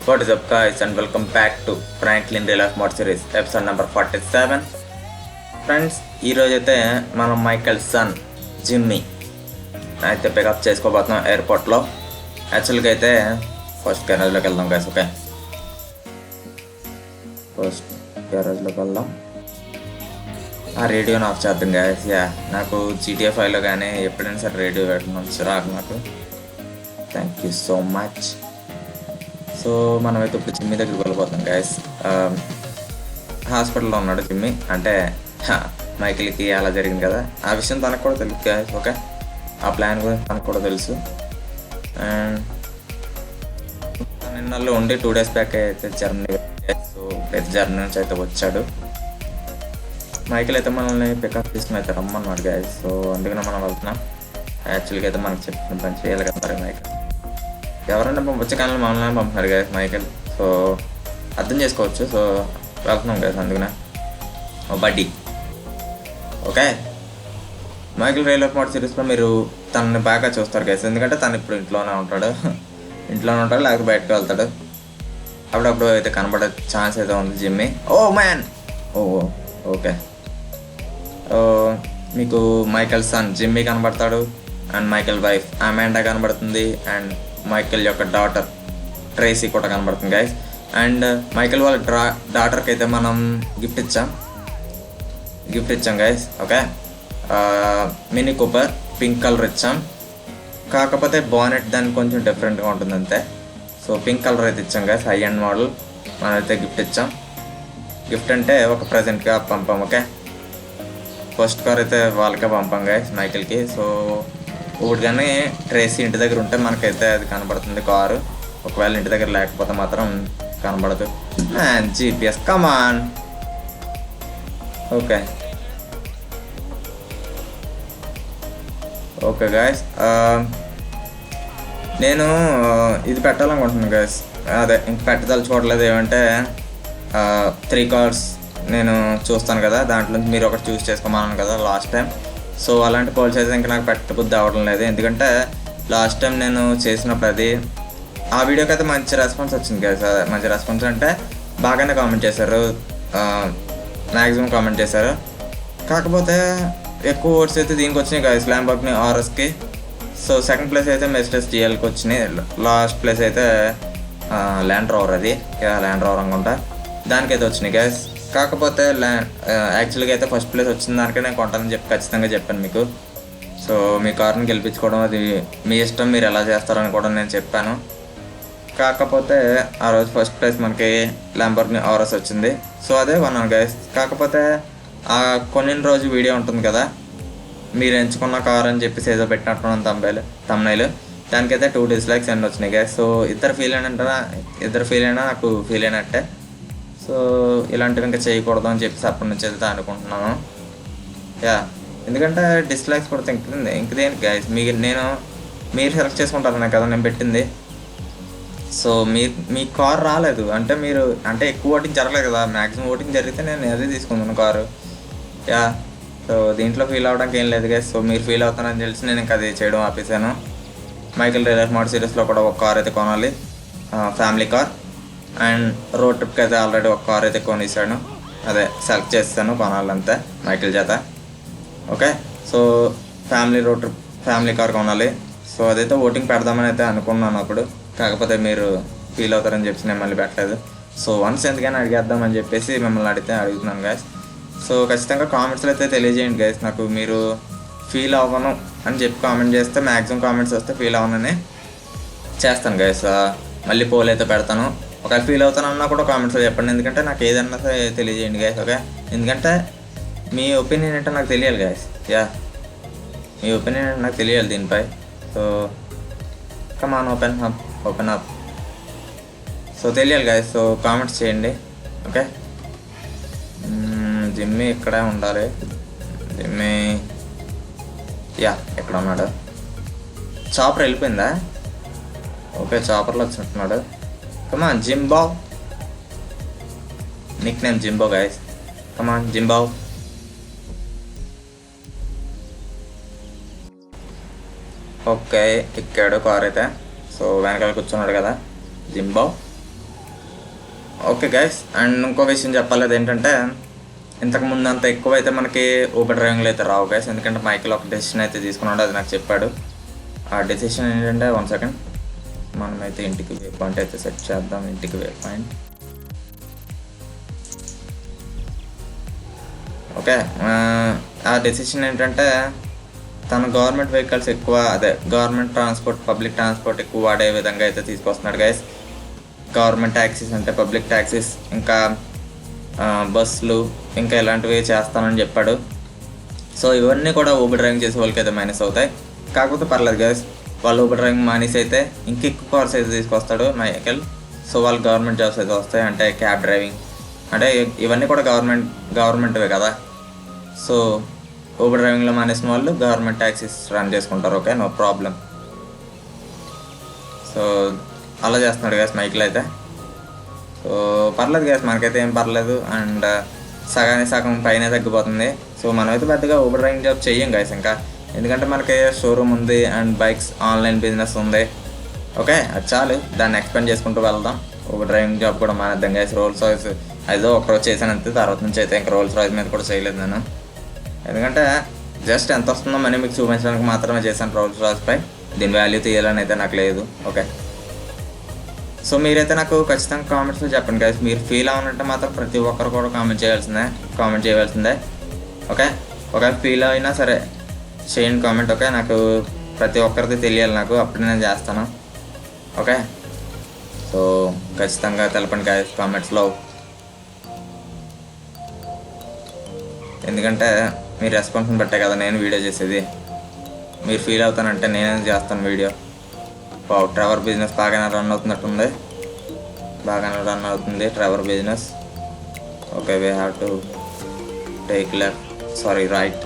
What is up guys and welcome back to Franklin Real Life Mod Series episode number 47. Friends ఈరోజైతే మనం Michael sun Jimmy అయితే pickup చేసుకోబోతున్నాం ఎయిర్పోర్ట్లో. యాక్చువల్గా అయితే ఫస్ట్ గ్యారేజ్లోకి వెళ్దాం గైస్. ఓకే, ఫస్ట్ గ్యారేజ్లోకి వెళ్దాం. ఆ రేడియోని ఆఫ్ చేద్దాం గైస్. నాకు GTA 5లో కానీ ఎప్పుడైనా సరే రేడియో పెట్టడం చిరాకు నాకు. Thank you so much. So మనమైతే ఇప్పుడు జిమ్మీ దగ్గరికి వెళ్ళిపోతాం గైస్. హాస్పిటల్లో ఉన్నాడు జిమ్మీ. అంటే మైకిల్కి అలా జరిగింది కదా, ఆ విషయం తనకు కూడా తెలుసు గైస్. ఓకే, ఆ ప్లాన్ కూడా తనకు కూడా తెలుసు. అండ్ నిన్నలో ఉండి 2 days బ్యాక్ అయితే జర్మనీ. సో అయితే జర్మనీ నుంచి అయితే వచ్చాడు. మైకిల్ అయితే మనల్ని పికప్ తీసుకుని అయితే రమ్మన్నాడు గైస్. సో అందుకనే మనం వెళ్తున్నాం. యాక్చువల్గా అయితే మనకు చెప్పిన పని చేయాలి కదా మరి మైకిల్. ఎవరైనా వచ్చే కాలంలో మమ్మల్ని పంపుతున్నారు గైస్ మైకిల్. సో అర్థం చేసుకోవచ్చు. సో వెళ్తున్నాం గైస్ అందుకనే. ఓ బడ్డీ. Okay, Michael real life mode సిరీస్లో మీరు తనని బాగా చూస్తారు గైస్. ఎందుకంటే తను ఇప్పుడు ఇంట్లోనే ఉంటాడు లేకపోతే బయటకు వెళ్తాడు. అప్పుడప్పుడు అయితే కనబడే ఛాన్స్ అయితే ఉంది జిమ్మీ. ఓ మ్యాన్. ఓకే, మీకు మైకెల్ సన్ జిమ్మీ కనబడతాడు. అండ్ మైకెల్ వైఫ్ అమాండా కనబడుతుంది. అండ్ మైకెల్ యొక్క డాటర్ ట్రేసీ కూడా కనబడుతుంది గైస్. అండ్ మైకెల్ వాళ్ళ డాటర్కి అయితే మనం గిఫ్ట్ ఇచ్చాం guys. Okay, mini Cooper pink colour ఇచ్చాం. కాకపోతే బానెట్ దానికి కొంచెం డిఫరెంట్గా ఉంటుంది అంతే. సో పింక్ కలర్ అయితే ఇచ్చాం గైస్, హై అండ్ మోడల్. మనమైతే గిఫ్ట్ ఇచ్చాం. గిఫ్ట్ అంటే ఒక ప్రజెంట్గా పంపాం. ఓకే, ఫస్ట్ కార్ అయితే వాళ్ళకే పంపాం గైస్ మైకిల్కి. సో ఇప్పుడు కానీ ట్రేసీ ఇంటి దగ్గర ఉంటే మనకైతే అది కనబడుతుంది కారు. ఒకవేళ ఇంటి దగ్గర లేకపోతే మాత్రం కనబడదు. GPS కమాన్. ఓకే గైస్, నేను ఇది పెట్టాలనుకుంటున్నాను గైస్. అదే ఇంక పెట్టదలుచుకోవట్లేదు. ఏమంటే 3 కార్స్ నేను చూస్తాను కదా, దాంట్లో మీరు ఒకటి చూస్ చేసుకోమన్నాను కదా లాస్ట్ టైం. సో అలాంటి పోల్స్ అయితే ఇంకా నాకు పెట్టబుద్ధి అవ్వడం లేదు. ఎందుకంటే లాస్ట్ టైం నేను చేసినప్పుడు అది ఆ వీడియోకి అయితే మంచి రెస్పాన్స్ వచ్చింది కదా. మంచి రెస్పాన్స్ అంటే బాగానే కామెంట్ చేశారు, మ్యాక్సిమం కామెంట్ చేశారు. కాకపోతే ఎక్కువ ఓట్స్ అయితే దీనికి వచ్చినాయి కదా, ల్యాంబోర్గిని ఆర్ఎస్కి. సో సెకండ్ ప్లేస్ అయితే మెర్సిడెస్ GLకి వచ్చినాయి. లాస్ట్ ప్లేస్ అయితే ల్యాండ్ రోవర్, అది ల్యాండ్ రోవర్ అనుకుంటా, దానికైతే వచ్చినాయి గైస్. కాకపోతే యాక్చువల్గా అయితే ఫస్ట్ ప్లేస్ వచ్చిన దానికే నేను కొంటానని చెప్పి ఖచ్చితంగా చెప్పాను మీకు. సో మీ కార్ని గెలిపించుకోవడం అది మీ ఇష్టం, మీరు ఎలా చేస్తారని కూడా నేను చెప్పాను. కాకపోతే ఆ రోజు ఫస్ట్ ప్లేస్ మనకి ల్యాంబోర్గిని ఆర్ఎస్ వచ్చింది. సో అదే కొన్నాను గైస్. కాకపోతే ఆ కొనిన రోజు వీడియో ఉంటుంది కదా, మీరు ఎంచుకున్న కార్ అని చెప్పేసి ఏదో పెట్టినట్టున్నాను తమ్నైల్, దానికైతే 2 dislikes అండ్ వచ్చినాయి గైస్. సో ఇద్దరు ఫీల్ అయినా నాకు ఫీల్ అయినట్టే. సో ఇలాంటివి ఇంకా చేయకూడదు అని చెప్పేసి అప్పటి నుంచి వెళ్తే అనుకుంటున్నాను. ఎందుకంటే డిస్లైక్స్ కొడితే ఇంక దేనికి గైస్, మీరు సెలెక్ట్ చేసుకుంటారనే కదా నేను పెట్టింది. సో మీ కార్ రాలేదు అంటే అంటే ఎక్కువ ఓటింగ్ జరగలేదు కదా. మ్యాక్సిమం ఓటింగ్ జరిగితే నేను అదే తీసుకుంటాను కారు. సో దీంట్లో ఫీల్ అవ్వడానికి ఏం లేదు గైస్. సో మీరు ఫీల్ అవుతారని తెలిసి నేను ఇంకా అది చేయడం ఆపేసాను. మైకిల్ రియల్ లైఫ్ మోడ్ సిరీస్లో కూడా ఒక కార్ అయితే కొనాలి, ఫ్యామిలీ కార్. అండ్ రోడ్ ట్రిప్కి అయితే ఆల్రెడీ ఒక కార్ అయితే కొనేసాను, అదే సెలెక్ట్ చేస్తాను కొనాలంతే మైకిల్ చేత. ఓకే, సో ఫ్యామిలీ కార్ కొనాలి. సో అదైతే ఓటింగ్ పెడదామని అయితే అనుకున్నాను అప్పుడు. కాకపోతే మీరు ఫీల్ అవుతారని చెప్పి నేను మళ్ళీ పెట్టలేదు. సో వన్స్ ఎందుకైనా అడిగేద్దామని చెప్పేసి మిమ్మల్ని అడుగుతున్నాను గైస్. సో ఖచ్చితంగా కామెంట్స్లో అయితే తెలియజేయండి గైస్. నాకు మీరు ఫీల్ అవ్వను అని చెప్పి కామెంట్ చేస్తే, మ్యాక్సిమం కామెంట్స్ వస్తే ఫీల్ అవ్వనని చేస్తాను గైస్. మళ్ళీ పోల్ అయితే పెడతాను. ఒకవేళ ఫీల్ అవుతాను అన్నా కూడా కామెంట్స్లో చెప్పండి. ఎందుకంటే నాకు ఏదన్నా తెలియజేయండి గైస్. ఓకే, ఎందుకంటే మీ ఒపీనియన్ ఏంటో నాకు తెలియాలి గైస్. మీ ఒపీనియన్ ఏంటో నాకు తెలియాలి దీనిపై. So come on open up. So తెలియాలి గైస్. సో కామెంట్స్ చేయండి. ఓకే, జిమ్మీ ఇక్కడే ఉండాలి. జిమ్మీ ఎక్కడ ఉన్నాడు? చాపర్ వెళ్ళిపోయిందా? ఓకే, చాపర్లో వచ్చినట్టున్నాడు. Come on Jimbo, nickname Jimbo guys. Come on Jimbo. Okay, ఎక్కాడు కార్ అయితే. సో వెనకాల కూర్చున్నాడు కదా జింబో. ఓకే గైస్, అండ్ ఇంకో విషయం చెప్పాలి, అదేంటంటే ఇంతకుముందు అంత ఎక్కువ అయితే మనకి ఊబర్ డ్రైవింగ్లో అయితే రావు గైస్. ఎందుకంటే మైకిల్ ఒక డెసిషన్ అయితే తీసుకున్నాడు, అది నాకు చెప్పాడు. ఆ డెసిషన్ ఏంటంటే 1 సెకండ్, మనమైతే ఇంటికి వే పాయింట్ అయితే సెట్ చేద్దాం. ఇంటికి వే పాయింట్. ఓకే, ఆ డెసిషన్ ఏంటంటే తను గవర్నమెంట్ వెహికల్స్ ఎక్కువ, అదే గవర్నమెంట్ ట్రాన్స్పోర్ట్, పబ్లిక్ ట్రాన్స్పోర్ట్ ఎక్కువ వాడే విధంగా అయితే తీసుకొస్తున్నాడు గైస్. గవర్నమెంట్ ట్యాక్సీస్ అంటే పబ్లిక్ ట్యాక్సీస్, ఇంకా బస్సులు, ఇంకా ఇలాంటివి చేస్తానని చెప్పాడు. సో ఇవన్నీ కూడా ఊబర్ డ్రైవింగ్ చేసే వాళ్ళకి అయితే మైనస్ అవుతాయి. కాకపోతే పర్లేదు గైస్, వాళ్ళు ఊబర్ డ్రైవింగ్ మానేసి అయితే ఇంకెక్కువ కార్స్ అయితే తీసుకొస్తాడు మైకేల్. సో వాళ్ళు గవర్నమెంట్ జాబ్స్ అయితే వస్తాయి, అంటే క్యాబ్ డ్రైవింగ్, అంటే ఇవన్నీ కూడా గవర్నమెంట్వే కదా. సో ఊబర్ డ్రైవింగ్లో మానేసిన వాళ్ళు గవర్నమెంట్ ట్యాక్సీస్ రన్ చేసుకుంటారు. Okay, no problem. సో అలా చేస్తున్నాడు గ్యాస్ మైకిల్ అయితే. సో పర్లేదు గ్యాస్, మనకైతే ఏం పర్లేదు. అండ్ సగానికి సగం పైన తగ్గిపోతుంది. సో మనమైతే పెద్దగా ఊబర్ డ్రైవింగ్ జాబ్ చెయ్యం గాయస్ ఇంకా, ఎందుకంటే మనకి షోరూమ్ ఉంది అండ్ బైక్స్ ఆన్లైన్ బిజినెస్ ఉంది. ఓకే, అది చాలు, దాన్ని ఎక్స్పెండ్ చేసుకుంటూ వెళ్దాం. ఊబర్ డ్రైవింగ్ జాబ్ కూడా మానేద్దాం గైస్. రోల్స్ రాయ్స్ ఏదో ఒకరోజు చేశాను అంతే, తర్వాత నుంచి అయితే ఇంకా రోల్స్ రాయ్స్ మీద కూడా చేయలేదు నేను. ఎందుకంటే జస్ట్ ఎంత వస్తుందో మనీ మీకు చూపించడానికి మాత్రమే చేశాను రోల్స్ రాయ్స్ పై. దీని వాల్యూ తీయాలని అయితే నాకు లేదు. ఓకే, సో మీరైతే నాకు ఖచ్చితంగా కామెంట్స్లో చెప్పండి గైస్. మీరు ఫీల్ అవ్వనంటే మాత్రం ప్రతి ఒక్కరు కూడా కామెంట్ చేయవలసిందే. ఓకే, ఒకవేళ ఫీల్ అయినా సరే చేయండి కామెంట్. ఓకే, నాకు ప్రతి ఒక్కరిది తెలియాలి నాకు, అప్పుడు నేను చేస్తాను. ఓకే, సో ఖచ్చితంగా తెలపండి గైస్ కామెంట్స్లో. ఎందుకంటే మీ రెస్పాన్స్ని బట్టే కదా నేను వీడియో చేసేది. మీరు ఫీల్ అవుతానంటే నేనే చేస్తాను వీడియో. ట్రావెల్ బిజినెస్ బాగానే రన్ అవుతున్నట్టుంది, బాగానే రన్ అవుతుంది travel business. Okay, we have to take left, sorry right.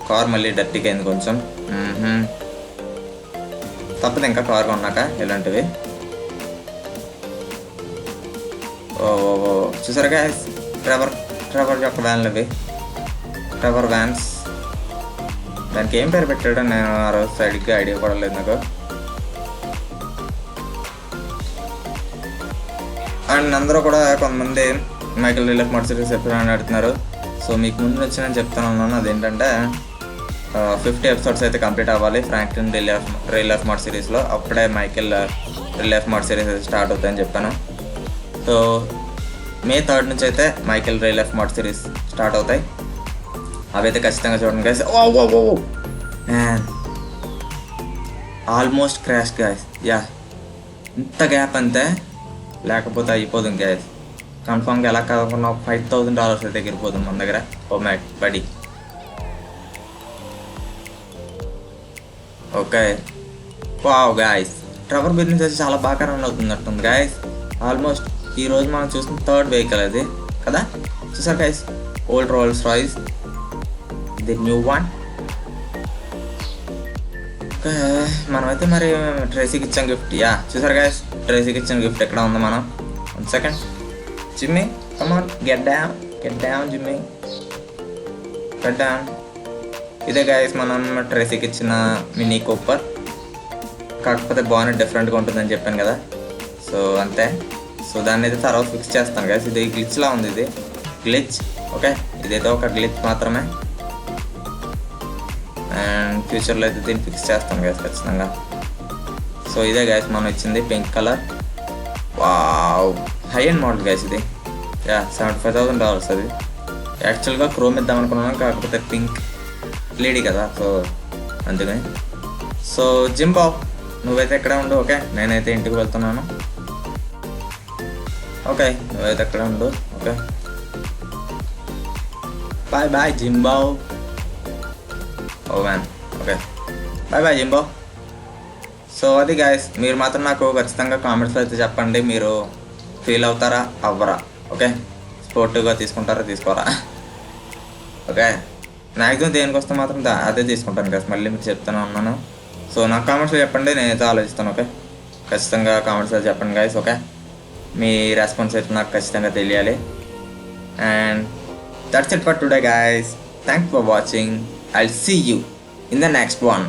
Car మళ్ళీ డర్టీగా అయింది కొంచెం. తప్పదు ఇంకా కార్ కొన్నాక ఇలాంటివి. ఓ చూసారా గైస్, ట్రెవర్ యొక్క వ్యాన్లు ఇవి, ట్రెవర్ వ్యాన్స్. దానికి ఏం పేరు పెట్టాడో నేను ఆ రోజు సైడ్గా ఐడియా కూడా లేదు నాకు. అండ్ అందరూ కూడా కొంతమంది మైకిల్ రియల్ లైఫ్ మోటార్ ఎప్పుడైనా అడుగుతున్నారు. సో మీకు ముందు నుంచి నేను చెప్తాను ఉన్నాను, అదేంటంటే 50 ఎపిసోడ్స్ అయితే కంప్లీట్ అవ్వాలి ఫ్రాంక్లిన్ రియల్ లైఫ్ మోటార్ సిరీస్లో. అప్పుడే Michael real life motor series అయితే స్టార్ట్ అవుతాయని చెప్పాను. సో May 3rd నుంచి అయితే Michael real life motor series start అవుతాయి. అవి అయితే ఖచ్చితంగా చూడండి guys. Almost crash guys. Yeah, ఇంత గ్యాప్ అంతే, లేకపోతే అయిపోతుంది గైస్. కన్ఫామ్గా ఎలా కాకుండా $5,000 అయితే ఎగిరిపోతుంది మన దగ్గర. ఓ మై బడి. Okay, wow guys, Trevor business అయితే చాలా బాగా రన్ అవుతున్నట్టుంది గైస్. ఆల్మోస్ట్ ఈరోజు మనం చూసిన 3rd వెహికల్ అది కదా. చూసారు guys, old Rolls Royce, the new one. మనమైతే మరి ట్రేసీకి ఇచ్చాం గిఫ్ట్. యా, చూసారు గైస్, ట్రేసీకి ఇచ్చిన గిఫ్ట్ ఎక్కడ ఉంది మనం. 1 second, Jimmy come on, get down Jimmy, get down. ఇదే గైస్ మనం ట్రేసీకి ఇచ్చిన మినీ కూపర్. కాకపోతే బాగానే డిఫరెంట్గా ఉంటుందని చెప్పాను కదా. సో అంతే. సో దాన్ని అయితే తర్వాత ఫిక్స్ చేస్తాను గైస్. ఇది గ్లిచ్లా ఉంది, ఇది గ్లిచ్. ఓకే, ఇదైతే ఒక గ్లిచ్ మాత్రమే. అండ్ ఫ్యూచర్లో అయితే దీన్ని ఫిక్స్ చేస్తాను గైస్ ఖచ్చితంగా. సో ఇదే గైస్ మనం ఇచ్చింది pink colour. Wow, high and model guys ఇది. యా, $75,000 అది. యాక్చువల్గా క్రోమ్ ఇద్దాం అనుకున్నాను, కాకపోతే పింక్ లేడీ కదా, సో అందుకని. సో జింబో, నువ్వైతే ఎక్కడ ఉండు. ఓకే, నేనైతే ఇంటికి వెళ్తున్నాను. ఓకే, నువ్వైతే ఎక్కడ ఉండు. Okay, bye Jimbo. Oh man, okay, bye Jimbo. So అది గైస్, మీరు మాత్రం నాకు ఖచ్చితంగా కామెంట్స్లో అయితే చెప్పండి, మీరు ఫీల్ అవుతారా అవ్వరా. ఓకే, స్పోర్టివ్గా తీసుకుంటారా తీసుకోరా. ఓకే, మ్యాక్సిమం దేనికి వస్తే మాత్రం అదే తీసుకుంటాను గైస్. మళ్ళీ మీకు చెప్తాను ఉన్నాను. సో నాకు కామెంట్స్లో చెప్పండి, నేనైతే ఆలోచిస్తాను. ఓకే, ఖచ్చితంగా కామెంట్స్లో చెప్పండి గైస్. ఓకే, మీ రెస్పాన్స్ అయితే నాకు ఖచ్చితంగా తెలియాలి. And that's it for today guys. Thanks for watching. I'll see you in the next one.